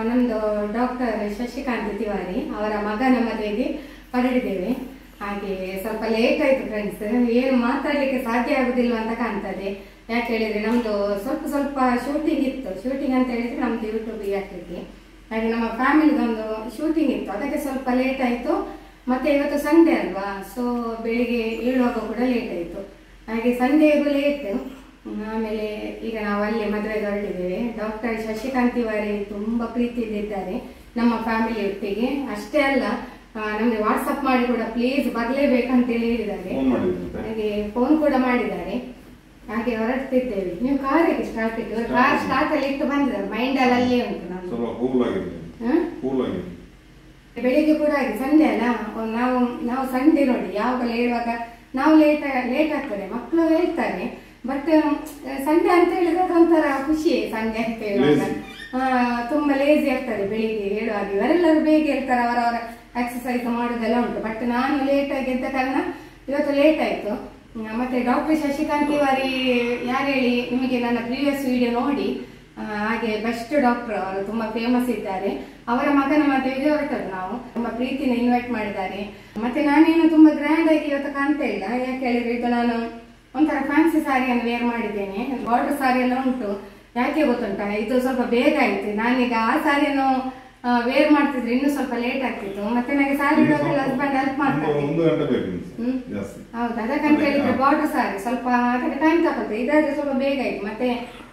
ನಮ್ದು ಡಾಕ್ಟರ್ ಶಶಿಕಾಂತ್ ತಿವಾರಿ ಅವರ ಮಗನ ಮದುವೆಗೆ ಹೊರಡಿದ್ದೇವೆ. ಹಾಗೆ ಸ್ವಲ್ಪ ಲೇಟ್ ಆಯ್ತು ಫ್ರೆಂಡ್ಸ್, ಏನು ಮಾತಾಡ್ಲಿಕ್ಕೆ ಸಾಧ್ಯ ಆಗುದಿಲ್ಲ ಅಂತ ಕಾಣ್ತದೆ. ಯಾಕೆ ಹೇಳಿದ್ರೆ ನಮ್ದು ಸ್ವಲ್ಪ ಶೂಟಿಂಗ್ ಇತ್ತು. ಶೂಟಿಂಗ್ ಅಂತ ಹೇಳಿದ್ರೆ ನಮ್ದು ಯೂಟ್ಯೂಬ್ ಹಾಕ್ಲಿಕ್ಕೆ, ಹಾಗೆ ನಮ್ಮ ಫ್ಯಾಮಿಲಿದೊಂದು ಶೂಟಿಂಗ್ ಇತ್ತು, ಅದಕ್ಕೆ ಸ್ವಲ್ಪ ಲೇಟ್ ಆಯ್ತು. ಮತ್ತೆ ಇವತ್ತು ಸಂಡೇ ಅಲ್ವಾ, ಸೊ ಬೆಳಿಗ್ಗೆ ಏಳುವಾಗ ಕೂಡ ಲೇಟ್ ಆಯ್ತು. ಹಾಗೆ ಸಂಡೇಗೂ ಲೇಟ್. ಆಮೇಲೆ ಈಗ ನಾವು ಅಲ್ಲಿ ಮದುವೆಗೆ ಹೊರಟಿದ್ದೇವೆ. ಡಾಕ್ಟರ್ ಶಶಿಕಾಂತ್ ತಿವಾರಿ ತುಂಬಾ ಪ್ರೀತಿಯಲ್ಲಿದ್ದಾರೆ ನಮ್ಮ ಫ್ಯಾಮಿಲಿ ಒಟ್ಟಿಗೆ. ಅಷ್ಟೇ ಅಲ್ಲ, ನಮ್ಗೆ ವಾಟ್ಸಪ್ ಮಾಡಿ ಕೂಡ ಪ್ಲೀಸ್ ಬರ್ಲೇಬೇಕಂತೇಳಿ ಹೇಳಿದ್ದಾರೆ. ಹಾಗೆ ಫೋನ್ ಕೂಡ ಮಾಡಿದ್ದಾರೆ. ಹಾಗೆ ಹೊರಡ್ತಿದ್ದೇವೆ. ನೀವು ಕಾರ್ ಸ್ಟಾರ್ಟ್ ಇಟ್ಟು ಕಾರ್ ಸ್ಟಾರ್ಟ್ ಅಲ್ಲಿ ಇಟ್ಟು ಬಂದಿದ್ದಾರೆ. ಮೈಂಡ್ ಅಲ್ಲೇ ಉಂಟು ನಮ್ದು. ಬೆಳಿಗ್ಗೆ ಕೂಡ ಹಾಗೆ ಸಂಡೇ ಅಲ್ಲ, ನಾವು ಸಂಡೇ ನೋಡಿ ಯಾವಾಗಲೂ ಹೇಳುವಾಗ ನಾವು ಲೇಟ್ ಆಗ್ತದೆ. ಮಕ್ಕಳು ಹೇಳ್ತಾರೆ, ಬಟ್ ಸಂಡೇ ಅಂತ ಹೇಳಿದ್ರೆ ಅದೊಂಥರ ಖುಷಿ. ಸಂಡೇ ಅಂತ ಹೇಳುವಾಗ ತುಂಬಾ ಲೇಜಿ ಆಗ್ತದೆ ಬೆಳಿಗ್ಗೆ ಹೇಳುವಾಗ. ಇವರೆಲ್ಲರೂ ಬೇಗ ಹೇಳ್ತಾರೆ, ಅವರವರ ಎಕ್ಸಸೈಸ್ ಮಾಡೋದೆಲ್ಲ ಉಂಟು. ಬಟ್ ನಾನು ಲೇಟ್ ಆಗಿ ಎದ್ದ ಕಾರಣ ಇವತ್ತು ಲೇಟ್ ಆಯ್ತು. ಮತ್ತೆ ಡಾಕ್ಟರ್ ಶಶಿಕಾಂತ್ ತಿವಾರಿ ಯಾರು ಹೇಳಿ, ನಿಮಗೆ ನನ್ನ ಪ್ರೀವಿಯಸ್ ವಿಡಿಯೋ ನೋಡಿ. ಹಾಗೆ ಬೆಸ್ಟ್ ಡಾಕ್ಟರ್, ಅವರು ತುಂಬಾ ಫೇಮಸ್ ಇದ್ದಾರೆ. ಅವರ ಮಗನ ಮದುವೆಗೆ ಹೊರಟರು. ನಾವು ತುಂಬಾ ಪ್ರೀತಿನ ಇನ್ವೈಟ್ ಮಾಡಿದ್ದಾರೆ. ಮತ್ತೆ ನಾನೇನು ತುಂಬಾ ಗ್ರ್ಯಾಂಡ್ ಆಗಿ ಇವತ್ತು ಕಾಣ್ತಾ ಇಲ್ಲ. ಯಾಕೆ ಹೇಳಿದ್ರೆ ಇದು ನಾನು ಒಂಥರ ಫ್ಯಾನ್ಸಿ ಸಾರಿಯನ್ನು ವೇರ್ ಮಾಡಿದ್ದೇನೆ. ಬಾರ್ಡರ್ ಸಾರಿ ಎಲ್ಲ ಉಂಟು. ಯಾಕೆ ಗೊತ್ತುಂಟ, ಇದು ಸ್ವಲ್ಪ ಬೇಗ ಆಯ್ತು. ನಾನೀಗ ಆ ಸಾರಿಯನ್ನು ವೇರ್ ಮಾಡ್ತಿದ್ರೆ ಇನ್ನೂ ಸ್ವಲ್ಪ ಲೇಟ್ ಆಗ್ತಿತ್ತು. ಮತ್ತೆ ನನಗೆ ಸಾರಿ ಹಸ್ಬೆಂಡ್ ಹೆಲ್ಪ್ ಮಾಡ್ತಾರೆ. ಹೌದು, ಅದಕ್ಕಂತ ಹೇಳಿದ್ರೆ ಬಾರ್ಡರ್ ಸಾರಿ ಸ್ವಲ್ಪ ಅದಕ್ಕೆ ಟೈಮ್ ತಗೊಳ್ತದೆ. ಇದಾದ್ರೆ ಸ್ವಲ್ಪ ಬೇಗ ಆಯ್ತು. ಮತ್ತೆ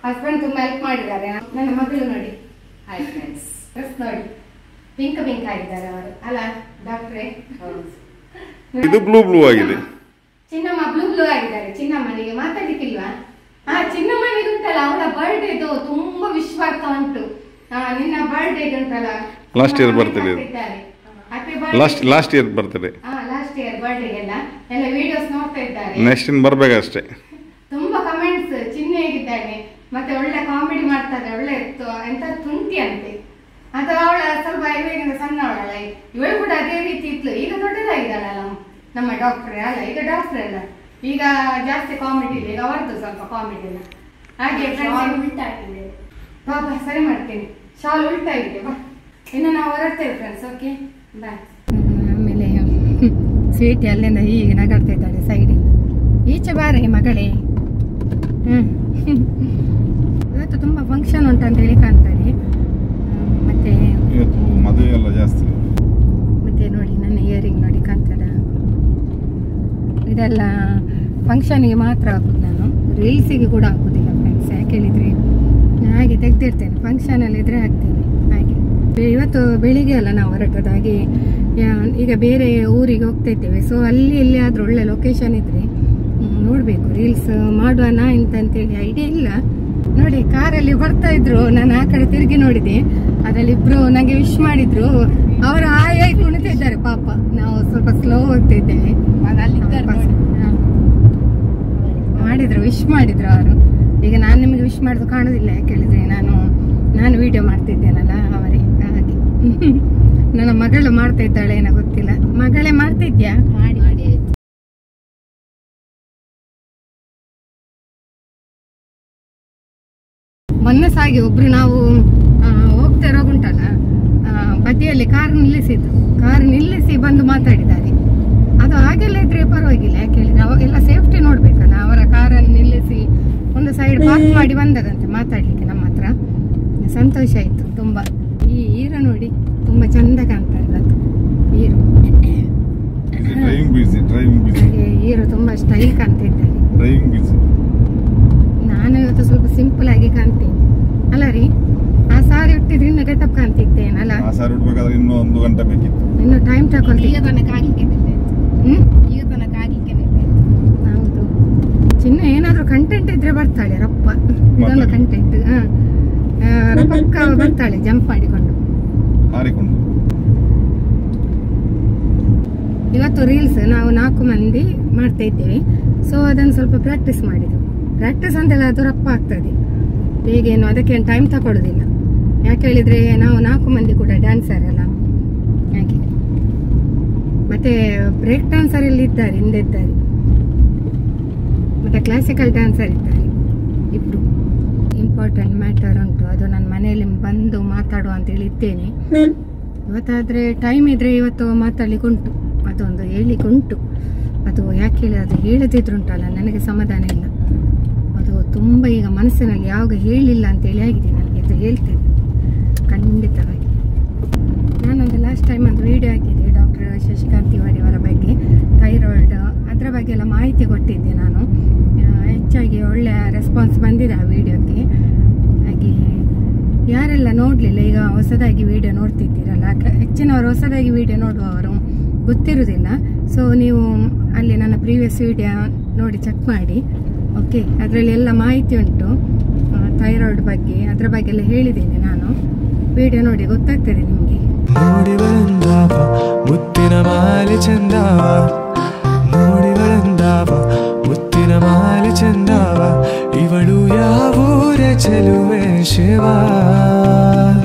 ಹಸ್ಬೆಂಡ್ ತುಂಬಾ ಹೆಲ್ಪ್ ಮಾಡಿದ್ದಾರೆ. ನನ್ನ ಮಗಳು ನೋಡಿ, ಹಾಯ್ ಫ್ರೆಂಡ್ಸ್, ಡ್ರೆಸ್ ನೋಡಿ ಪಿಂಕ್ ಆಗಿದ್ದಾರೆ ಅವರು, ಅಲ್ಲ ಡಾಕ್ಟ್ರೇ? ಇದು ಬ್ಲೂ ಆಗಿದೆ. ಚಿನ್ನಮ್ಮ ಬ್ಲೂ ಆಗಿದ್ದಾರೆ. ಚಿನ್ನಮ್ಮನಿಗೆ ಮಾತಾಡ್ಲಿಕ್ಕಿಲ್ವಾ? ಚಿನ್ನಮ್ಮನಿಗೆ ಉಂಟಲ್ಲ, ಅವಳ ಬರ್ಡೇದು ತುಂಬಾ ವಿಶ್ ಆಗ್ತಾ ಉಂಟು. ನಿನ್ನ ಬರ್ಡೇ ಉಂಟಲ್ಲ, last year birthday, last year birthday, last year birthday ಎಲ್ಲ ವಿಡಿಯೋಸ್ ನೋಡ್ತಾ ಇದ್ದಾರೆ. ನೆಕ್ಸ್ಟ್ ಇನ್ ಬರ್ಬೇಕಷ್ಟೇ. ತುಂಬಾ ಕಮೆಂಟ್ಸ್, ಚಿನ್ನ ಹೇಗಿದ್ದಾನೆ, ಮತ್ತೆ ಒಳ್ಳೆ ಕಾಮಿಡಿ ಮಾಡ್ತಾರೆ, ಒಳ್ಳೆ ಎಂತ ತುಂಟಿ ಅಂತೆ. ಅಥವಾ ಅವಳ ಸ್ವಲ್ಪ ಇವಾಗಿಂದ ಸಣ್ಣವಳಲ್ಲ, ಇವಳು ಕೂಡ ಅದೇ ರೀತಿ ಇತ್ತು. ಈಗ ದೊಡ್ಡದಾಗಿದ್ದಾಳಲ್ಲ ನಮ್ಮ ಡಾಕ್ಟ್ರೇ, ಅಲ್ಲ ಈಗ ಡಾಕ್ಟ್ರೇ ಅಲ್ಲ, ಈಗ ಜಾಸ್ತಿ ಕಾಮಿಡಿ ಇದೆ. ಈಗ ಅವರದ್ದು ಸ್ವಲ್ಪ ಕಾಮಿಡಿ ಇಲ್ಲ. ಹಾಗೆ ಉಲ್ಟಾಗಿದೆ. ಬಾಬಾ ಸರಿ ಮಾಡ್ತೇನೆ, ಶಾಲ್ ಉಲ್ಟಾಗಿದೆ. ಬಾ, ಇನ್ನು ನಾವು ಹೊರಡ್ತೇವೆ ಫ್ರೆಂಡ್ಸ್. Okay bye. ಆಮೇಲೆ ಸ್ವೀಟಿ ಅಲ್ಲಿಂದ ಹೀಗೆ ನಗಾಡ್ತಾ ಇದ್ದಾಳೆ ಸೈಡಿಂದ. ಈಚೆ ಬಾರೆ ಮಗಳೇ. ಇವತ್ತು ತುಂಬಾ ಫಂಕ್ಷನ್ ಉಂಟಂತ ಹೇಳಿ ಕಾಣ್ತಾರೆ. ಮತ್ತೆ ಮದುವೆ ಎಲ್ಲ ಜಾಸ್ತಿ. ಮತ್ತೆ ನೋಡಿ ನನ್ನ ಇಯರಿಂಗ್ ನೋಡಿ ಕಾಣ್ತದ. ಇದೆಲ್ಲ ಫಂಕ್ಷನ್ಗೆ ಮಾತ್ರ ಹಾಕುದು, ನಾನು ರೀಲ್ಸಿಗೆ ಕೂಡ ಹಾಕುದಿಲ್ಲ ಫ್ರೆಂಡ್ಸ್. ಯಾಕೆ ಹೇಳಿದ್ರೆ ಹಾಗೆ ತೆಗ್ದಿರ್ತೇನೆ, ಫಂಕ್ಷನ್ ಅಲ್ಲಿ ಇದ್ರೆ ಹಾಕ್ತೇನೆ. ಹಾಗೆ ಇವತ್ತು ಬೆಳಿಗ್ಗೆ ಅಲ್ಲ ನಾವು ಹೊರಟದ್ದು. ಹಾಗೆ ಈಗ ಬೇರೆ ಊರಿಗೆ ಹೋಗ್ತಾ ಇದ್ದೇವೆ. ಸೊ ಅಲ್ಲಿ ಎಲ್ಲಿ ಆದ್ರೂ ಒಳ್ಳೆ ಲೊಕೇಶನ್ ಇದ್ರೆ ನೋಡ್ಬೇಕು, ರೀಲ್ಸ್ ಮಾಡುವನ ಅಂತೇಳಿ ಐಡಿಯಾ ಇಲ್ಲ. ನೋಡಿ ಕಾರಲ್ಲಿ ಬರ್ತಾ ಇದ್ರು, ನಾನು ಆ ಕಡೆ ತಿರುಗಿ ನೋಡಿದೆ. ಅದ್ರಲ್ಲಿ ಇಬ್ರು ನಂಗೆ ವಿಶ್ ಮಾಡಿದ್ರು. ಅವರು ಆಯ್ ಕುಣಿತಿದ್ದಾರೆ ಪಾಪ. ನಾವು ಸ್ವಲ್ಪ ಸ್ಲೋ ಹೋಗ್ತಾ ಇದ್ದೇವೆ. ಮಾಡಿದ್ರು, ವಿಶ್ ಮಾಡಿದ್ರು ಅವರು. ಈಗ ನಾನು ನಿಮಗೆ ವಿಶ್ ಮಾಡೋದು ಕಾಣುದಿಲ್ಲ. ಯಾಕೆ ಹೇಳಿದ್ರೆ ನಾನು ವಿಡಿಯೋ ಮಾಡ್ತಿದ್ದೇನಲ್ಲ ಅವರೇ. ಹಾಗೆ ನನ್ನ ಮಗಳು ಮಾಡ್ತಾ ಇದ್ದಾಳೆ ಏನೋ ಗೊತ್ತಿಲ್ಲ. ಮಗಳೇ ಮಾಡ್ತಿದ್ಯಾ? ಮಾಡಿ ಆಯ್ತು. ಮೊನ್ನೆ ಸಾಗಿ ಒಬ್ರು ನಾವು ಹೋಗ್ತಾ ಇರೋಗುಂಟಲ್ಲ, ಬದಿಯಲ್ಲಿ ಕಾರ್ ನಿಲ್ಲಿಸಿ ಬಂದು ಮಾತಾಡಿದ್ದಾರೆ. ಅದು ಹಾಗೆಲ್ಲ ಇದ್ರೆ ಪರವಾಗಿಲ್ಲ. ಯಾಕೆ ಹೇಳಿದ್ರೆ ಅವಾಗೆಲ್ಲ ಸೇಫ್ಟಿ ನೋಡ್ಬೇಕಲ್ಲ. ಅವರ ಕಾರನ್ನು ನಿಲ್ಲಿಸಿ ಒಂದು ಸೈಡ್ ಪಾರ್ಕ್ ಮಾಡಿ ಬಂದದಂತೆ ಮಾತಾಡ್ಲಿಕ್ಕೆ ನಮ್ಮ ಹತ್ರ. ಸಂತೋಷ ಆಯ್ತು ತುಂಬಾ. ಈ ಹೀರೋ ನೋಡಿ ತುಂಬಾ ಚಂದ ಕಾಣ್ತಾರೆ ಇವತ್ತು. ಹೀರೋ ತುಂಬಾ ಸ್ಟೈಲ್ ಕಾಣ್ತಿದ್ದಾರೆ. ನಾನು ಇವತ್ತು ಸ್ವಲ್ಪ ಸಿಂಪಲ್ ಆಗಿ ಕಾಣ್ತೇನೆ ಅಲ್ಲ ರೀ? ಆ ಸಾರಿ ಉಟ್ಟಿದ್ರೆ ಇನ್ನು ಗೆಟಪ್ ಕಾಣ್ತಿದ್ದೇನಲ್ಲ? ಇನ್ನು 1 ಗಂಟೆ ಬೇಕಿತ್ತು. ಇನ್ನು ಟೈಮ್ ತಗೊಳ್ತೀವಿ. ಹೌದು, ಚಿನ್ನ ಏನಾದ್ರೂ ಕಂಟೆಂಟ್ ಇದ್ರೆ ಬರ್ತಾಳೆ ರಪ್ಪ. ಇದೊಂದು ಕಂಟೆಂಟ್. ಪಕ್ಕ ಬರ್ತಾಳೆ ಜಂಪ್ ಮಾಡಿಕೊಂಡು. ಇವತ್ತು ರೀಲ್ಸ್ ನಾವು 4 ಮಂದಿ ಮಾಡ್ತಾ ಇದ್ದೇವೆ. ಸೊ ಅದನ್ನು ಸ್ವಲ್ಪ ಪ್ರಾಕ್ಟೀಸ್ ಮಾಡಿದ್ವಿ. ಪ್ರಾಕ್ಟೀಸ್ ಅಂತೆಲ್ಲ ಅದು ರಪ್ಪ ಆಗ್ತದೆ ಬೇಗೇನು, ಅದಕ್ಕೇನು ಟೈಮ್ ತಗೊಳ್ಳೋದಿಲ್ಲ. ಯಾಕೆ ಹೇಳಿದ್ರೆ ನಾವು 4 ಮಂದಿ ಕೂಡ ಡ್ಯಾನ್ಸರ್ ಅಲ್ಲ. ಹಾಗೆ ಮತ್ತೆ ಬ್ರೇಕ್ ಡ್ಯಾನ್ಸರ್ ಇಲ್ಲಿ ಇದ್ದಾರೆ, ಹಿಂದೆ ಇದ್ದಾರೆ. ಮತ್ತೆ ಕ್ಲಾಸಿಕಲ್ ಡ್ಯಾನ್ಸರ್ ಇದ್ದಾರೆ ಇಬ್ರು. ಈ ಇಂಪಾರ್ಟೆಂಟ್ ಮ್ಯಾಟರ್ ಉಂಟು, ಅದು ನನ್ನ ಮನೆಯಲ್ಲಿ ಬಂದು ಮಾತಾಡುವ ಅಂತೇಳಿ ಇದ್ದೇನೆ. ಇವತ್ತಾದರೆ ಟೈಮ್ ಇದ್ದರೆ ಇವತ್ತು ಮಾತಾಡ್ಲಿಕ್ಕೆ ಉಂಟು, ಅದೊಂದು ಹೇಳಲಿಕ್ಕೆ ಉಂಟು. ಅದು ಯಾಕೆ ಹೇಳಿ ಅದು ಹೇಳದಿದ್ರುಂಟಲ್ಲ ನನಗೆ ಸಮಾಧಾನ ಇಲ್ಲ. ಅದು ತುಂಬ ಈಗ ಮನಸ್ಸಿನಲ್ಲಿ ಯಾವಾಗ ಹೇಳಿಲ್ಲ ಅಂತೇಳಿ ಆಗಿದೆ ನನಗೆ. ಇದು ಹೇಳ್ತೇನೆ ಖಂಡಿತವಾಗಿ. ನಾನೊಂದು ಲಾಸ್ಟ್ ಟೈಮ್ ಒಂದು ವಿಡಿಯೋ ಹಾಕಿದ್ದೆ ಡಾಕ್ಟರ್ ಶಶಿಕಾಂತ್ ತಿವಾರಿ ಅವರ ಬಗ್ಗೆ, ಥೈರಾಯ್ಡ್ ಅದರ ಬಗ್ಗೆ ಎಲ್ಲ ಮಾಹಿತಿ ಕೊಟ್ಟಿದ್ದೆ ನಾನು. ಹೆಚ್ಚಾಗಿ ಒಳ್ಳೆಯ ರೆಸ್ಪಾನ್ಸ್ ಬಂದಿದೆ ಆ ವಿಡಿಯೋಕ್ಕೆ. ಹಾಗೆ ಯಾರೆಲ್ಲ ನೋಡಲಿಲ್ಲ, ಈಗ ಹೊಸದಾಗಿ ವಿಡಿಯೋ ನೋಡ್ತಿದ್ದೀರಲ್ಲ, ಹೆಚ್ಚಿನವರು ಹೊಸದಾಗಿ ವಿಡಿಯೋ ನೋಡುವವರು ಗೊತ್ತಿರೋದಿಲ್ಲ. ಸೊ ನೀವು ಅಲ್ಲಿ ನನ್ನ ಪ್ರೀವಿಯಸ್ ವಿಡಿಯೋ ನೋಡಿ ಚೆಕ್ ಮಾಡಿ. ಓಕೆ, ಅದರಲ್ಲಿ ಎಲ್ಲ ಮಾಹಿತಿ ಉಂಟು ಥೈರಾಯ್ಡ್ ಬಗ್ಗೆ, ಅದರ ಬಗ್ಗೆ ಎಲ್ಲ ಹೇಳಿದ್ದೇನೆ ನಾನು. ವಿಡಿಯೋ ನೋಡಿ ಗೊತ್ತಾಗ್ತದೆ ನಿಮಗೆ. ನೋಡಿ ಬಂದಾವ ಮುತ್ತಿನ ಮಾಲೆ ಚಂದಾವ, ನೋಡಿ ಬಂದಾವ ಮುತ್ತಿನ ಮಾಲೆ ಚಂದಾವ, ಇವಳು ಯಾವೂರ ಚೆಲುವೆ ಶಿವ,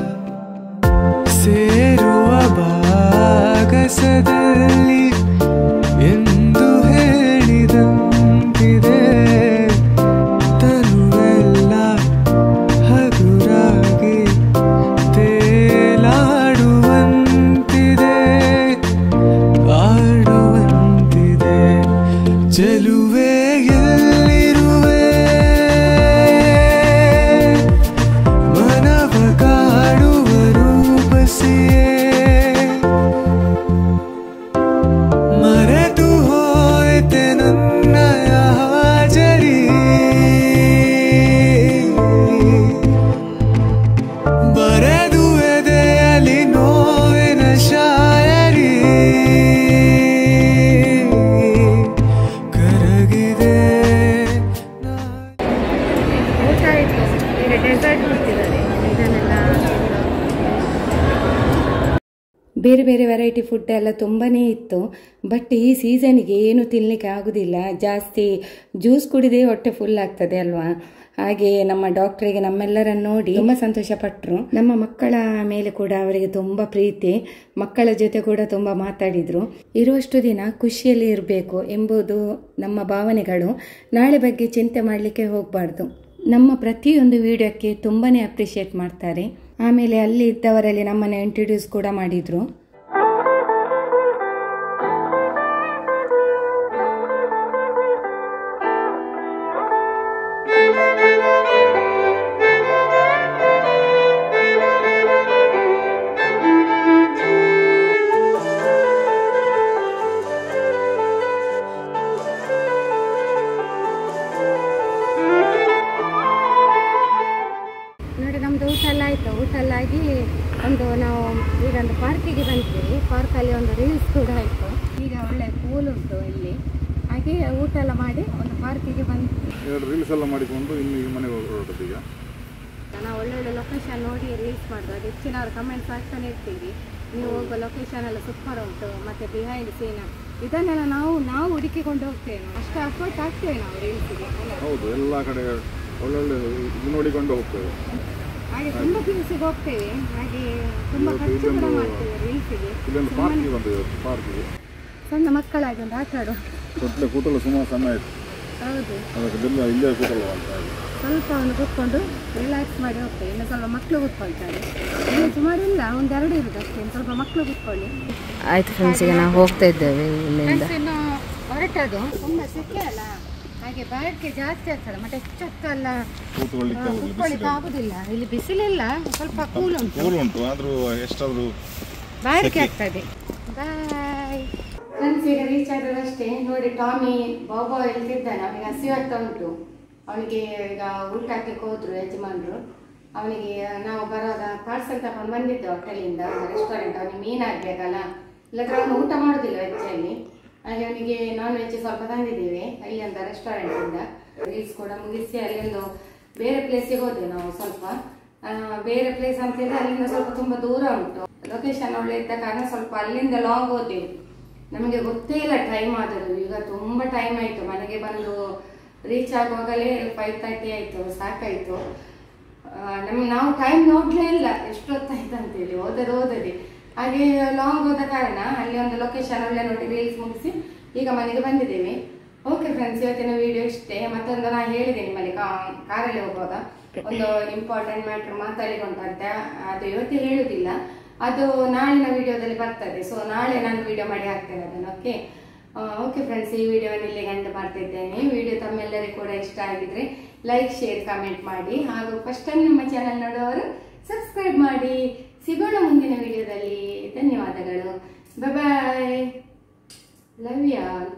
ಸೇರುವ ಭಾಗಸದಲ್ಲಿ ಎಂದು ಹೇಳಿದಂತಿದೆ, ತನುವೆಲ್ಲ ಹಗುರಾಗಿ ತೇಲಾಡುವಂತಿದೆ, ಆಡುವಂತಿದೆ, ಚೆಲುವೆ ಎಲ್ಲಿರುವೆ, ಮನವ ಕಾಡುವ ರೂಪಸಿಯೇ, ಮರೆತು ಹೋಯ್ತೆ ನನ್ನಯ ಹಾಜರಿ, ಬರೆದು ಎದೆಯಲ್ಲಿ ನೋವಿನ ಶಾಯರಿ, ಕರಗಿದೆ ಊಟ ಆಯಿತು, ಈಗ ಡೆಸರ್ಟ್ ಮಾಡ್ತಿದ್ದಾರೆ. ಇದನ್ನೆಲ್ಲ ಬೇರೆ ಬೇರೆ ವೆರೈಟಿ ಫುಡ್ ಎಲ್ಲ ತುಂಬಾ ಇತ್ತು. ಬಟ್ ಈ ಸೀಸನ್ಗೆ ಏನು ತಿನ್ನಲಿಕ್ಕೆ ಆಗೋದಿಲ್ಲ, ಜಾಸ್ತಿ ಜ್ಯೂಸ್ ಕುಡಿದೇ ಹೊಟ್ಟೆ ಫುಲ್ ಆಗ್ತದೆ ಅಲ್ವಾ. ಹಾಗೆ ನಮ್ಮ ಡಾಕ್ಟ್ರಿಗೆ ನಮ್ಮೆಲ್ಲರನ್ನು ನೋಡಿ ತುಂಬ ಸಂತೋಷ ಪಟ್ಟರು. ನಮ್ಮ ಮಕ್ಕಳ ಮೇಲೆ ಕೂಡ ಅವರಿಗೆ ತುಂಬ ಪ್ರೀತಿ, ಮಕ್ಕಳ ಜೊತೆ ಕೂಡ ತುಂಬ ಮಾತಾಡಿದರು. ಇರುವಷ್ಟು ದಿನ ಖುಷಿಯಲ್ಲಿ ಇರಬೇಕು ಎಂಬುದು ನಮ್ಮ ಭಾವನೆಗಳು. ನಾಳೆ ಬಗ್ಗೆ ಚಿಂತೆ ಮಾಡಲಿಕ್ಕೆ ಹೋಗಬಾರ್ದು. ನಮ್ಮ ಪ್ರತಿಯೊಂದು ವಿಡಿಯೋಕ್ಕೆ ತುಂಬಾ ಅಪ್ರಿಷಿಯೇಟ್ ಮಾಡ್ತಾರೆ. ಆಮೇಲೆ ಅಲ್ಲಿ ಇದ್ದವರಲ್ಲಿ ನಮ್ಮನ್ನು ಇಂಟ್ರೊಡ್ಯೂಸ್ ಕೂಡ ಮಾಡಿದರು. ನೋಡಿ ನಮ್ಮದು ಊಟ ಎಲ್ಲ ಆಯಿತು. ಊಟ ಎಲ್ಲ ಆಗಿ ನಾವು ಈಗ ಒಂದು ಪಾರ್ಕಿಗೆ ಬಂದ್ವಿ. ಪಾರ್ಕಲ್ಲಿ ಒಂದು ರೀಲ್ಸ್ ಕೂಡ ಆಯಿತು. ಈಗ ಒಳ್ಳೆ ಕೂಲ್ ಉಂಟು ಇಲ್ಲಿ. ಹಾಗೆ ಊಟ ಎಲ್ಲ ಮಾಡಿ ಒಂದು ಪಾರ್ಕಿಗೆ ಬಂದ್ವಿ. ರೀಲ್ಸ್ ಎಲ್ಲ ಮಾಡಿಕೊಂಡು ಇನ್ನು ಈಗ ಮನೆಗೆ ಹೊರಟದ್ದು. ಈಗ ನಾವು ಒಳ್ಳೊಳ್ಳೆ ಲೊಕೇಶನ್ ನೋಡಿ ರೀಲ್ಸ್ ಮಾಡೋದು. ಅದು ಹೆಚ್ಚಿನವ್ರು ಕಮೆಂಟ್ಸ್ ಆಗ್ತಾನೆ ಇರ್ತೀವಿ, ನೀವು ಹೋಗುವ ಲೊಕೇಶನ್ ಎಲ್ಲ ಸೂಪರ್ ಉಂಟು, ಮತ್ತು ಬಿಹೈಂಡ್ ಸೀನ್ ಇದನ್ನೆಲ್ಲ ನಾವು ಹುಡುಕಿಕೊಂಡು ಹೋಗ್ತೇವೆ. ಅಷ್ಟು ಅಫೋರ್ಟ್ ಆಗ್ತೇವೆ ನಾವು ರೀಲ್ಸಿಗೆ. ಹೌದು, ಎಲ್ಲ ಕಡೆ ಒಳ್ಳೊಳ್ಳೆ ಇದು ನೋಡಿಕೊಂಡು ಹೋಗ್ತೇವೆ. ಹಾಗೆ ತುಂಬ ಪ್ಲೇಸಿಗೆ ಹೋಗ್ತೇವೆ. ಹಾಗೆ ತುಂಬ ಖರ್ಚು ಕೂಡ ಮಾಡ್ತೇವೆ ರೀಲ್ಸಿಗೆ. ಇಲ್ಲೊಂದು ಪಾರ್ಕಿಗೆ ಬಂದಿದೆ. ಪಾರ್ಕಿಗೆ ಸಣ್ಣ ಮಕ್ಕಳಾಗಿ ಒಂದು ಆಟ ಆಡುವ. ಕೂಟಲು ಸುಮಾರು ಸಣ್ಣ ಆಯಿತು. ಹೌದು, ಅದಕ್ಕೆ ಇಲ್ಲೇ ಕೂಟಲು ಅಂತ ಸ್ವಲ್ಪ ಒಂದು ಕೂತ್ಕೊಂಡು ರಿಲ್ಯಾಕ್ಸ್ ಮಾಡಿ ಹೋಗ್ತೇವೆ. ಇನ್ನು ಸ್ವಲ್ಪ ಮಕ್ಕಳು ಕೂತ್ಕೊಳ್ತಾರೆ. ಇನ್ನು ಸುಮಾರು ಇಲ್ಲ, ಒಂದೆರಡು ಇರೋದು ಅಷ್ಟೇ. ಸ್ವಲ್ಪ ಮಕ್ಕಳು ಕೂತ್ಕೊಳ್ಳಿ. ಆಯ್ತು ಫ್ರೆಂಡ್ಸ್, ಈಗ ನಾವು ಹೋಗ್ತಾ ಇದ್ದೇವೆ ಇಲ್ಲಿಂದ. ಇನ್ನು ಹೊರಟದು ತುಂಬ ಸೆಕೆ ಅಲ್ಲ, ಹಾಗೆ ಬಾಳಿಕೆ ಜಾಸ್ತಿ ಆಗ್ತದೆ. ಮತ್ತೆ ಹೆಚ್ಚೊತ್ತಲ್ಲ ಕೂತ್ಕೊಳ್ಳಿಕ್ಕೆ ಆಗುದಿಲ್ಲ. ಇಲ್ಲಿ ಬಿಸಿಲಿಲ್ಲ, ಸ್ವಲ್ಪ ಕೂಲ್ ಉಂಟು, ಆದರೂ ಎಷ್ಟಾದರೂ ಬಾಳಿಕೆ ಆಗ್ತದೆ. ಬಾಯ್ ಫ್ರೆಂಡ್ಸ್, ಈಗ ರೀಚ್ ಆದದಷ್ಟೇ. ನೋಡಿ ಟಾಮಿ ಬಾಬಾ ಹೇಳ್ತಿದ್ದಾನೆ, ಅವನಿಗೆ ಹಸಿವಾಗ್ತಾ ಉಂಟು. ಅವನಿಗೆ ಈಗ ಊಟ ಹಾಕ್ಲಿಕ್ಕೆ ಹೋದ್ರು ಯಜಮಾನ್ರು. ಅವನಿಗೆ ನಾವು ಬರೋದ ಪಾರ್ಸಲ್ ತಗೊಂಡು ಬಂದಿದ್ದೆ ಹೋಟೆಲಿಂದ, ರೆಸ್ಟೋರೆಂಟ್. ಅವನಿಗೆ ಮೀನು ಆಗಬೇಕಲ್ಲ, ಇಲ್ಲದ್ರೆ ಅವನು ಊಟ ಮಾಡೋದಿಲ್ಲ ವೆಜ್ಜಲ್ಲಿ. ಹಾಗೆ ಅವನಿಗೆ ನಾನ್ ವೆಜ್ ಸ್ವಲ್ಪ ತಂದಿದ್ದೇವೆ ಅಲ್ಲಿ ಅಂತ ರೆಸ್ಟೋರೆಂಟಿಂದ. ರೀಲ್ಸ್ ಕೂಡ ಮುಗಿಸಿ ಅಲ್ಲೊಂದು ಬೇರೆ ಪ್ಲೇಸಿಗೆ ಹೋದ್ವಿ ನಾವು. ಸ್ವಲ್ಪ ಬೇರೆ ಪ್ಲೇಸ್ ಅಂತ ಹೇಳಿದ್ರೆ ಅಲ್ಲಿಂದ ಸ್ವಲ್ಪ ತುಂಬ ದೂರ ಉಂಟು. ಲೊಕೇಶನ್ ಒಳ್ಳೆ ಇದ್ದ ಕಾರಣ ಸ್ವಲ್ಪ ಅಲ್ಲಿಂದ ಲಾಂಗ್ ಹೋದೆವು. ನಮಗೆ ಗೊತ್ತೇ ಇಲ್ಲ ಟೈಮ್ ಆದದ್ದು. ಈಗ ತುಂಬ ಟೈಮ್ ಆಯಿತು. ಮನೆಗೆ ಬಂದು ರೀಚ್ ಆಗುವಾಗಲೇ 5:30 ಆಯಿತು. ಸಾಕಾಯಿತು. ನಾವು ಟೈಮ್ ನೋಡಲೇ ಇಲ್ಲ ಎಷ್ಟೊತ್ತಾಯ್ತು ಅಂತೇಳಿ. ಓದದೆ ಹಾಗೆ ಲಾಂಗ್ ಹೋದ ಕಾರಣ ಅಲ್ಲಿ ಒಂದು ಲೊಕೇಶನ್ ಒಳ್ಳೆ ನೋಡಿ ರೀಲ್ಸ್ ಮುಗಿಸಿ ಈಗ ಮನೆಗೆ ಬಂದಿದ್ದೇವೆ. ಓಕೆ ಫ್ರೆಂಡ್ಸ್, ಇವತ್ತಿನ ವಿಡಿಯೋ ಇಷ್ಟೇ. ಮತ್ತೊಂದು ನಾನು ಹೇಳಿದೆ ನಿಮ್ಮಲ್ಲಿ ಕಾರಲ್ಲಿ ಹೋಗುವಾಗ ಒಂದು ಇಂಪಾರ್ಟೆಂಟ್ ಮ್ಯಾಟ್ರ್ ಮಾತಾಡಿಕೊಂಡಂತೆ, ಅದು ಇವತ್ತು ಹೇಳುದಿಲ್ಲ, ಅದು ನಾಳಿನ ವಿಡಿಯೋದಲ್ಲಿ ಬರ್ತದೆ. ಸೊ ನಾಳೆ ನಾನು ವಿಡಿಯೋ ಮಾಡಿ ಹಾಕ್ತೇನೆ ಅದನ್ನು. ಓಕೆ ಫ್ರೆಂಡ್ಸ್, ಈ ವಿಡಿಯೋವನ್ನು ಇಲ್ಲಿಗೆ ಎಂಡ್ ಮಾಡ್ತಿದ್ದೇನೆ. ವಿಡಿಯೋ ತಮ್ಮೆಲ್ಲರಿಗೂ ಕೂಡ ಇಷ್ಟ ಆಗಿದ್ರೆ ಲೈಕ್, ಶೇರ್, ಕಮೆಂಟ್ ಮಾಡಿ. ಹಾಗೂ ಫಸ್ಟ್ ಟೈಮ್ ನಮ್ಮ ಚಾನಲ್ ನೋಡುವವರು ಸಬ್ಸ್ಕ್ರೈಬ್ ಮಾಡಿ. ಸಿಗೋಣ ಮುಂದಿನ ವಿಡಿಯೋದಲ್ಲಿ. ಧನ್ಯವಾದಗಳು. ಬಾಯ್, ಲವ್ ಯು ಆಲ್.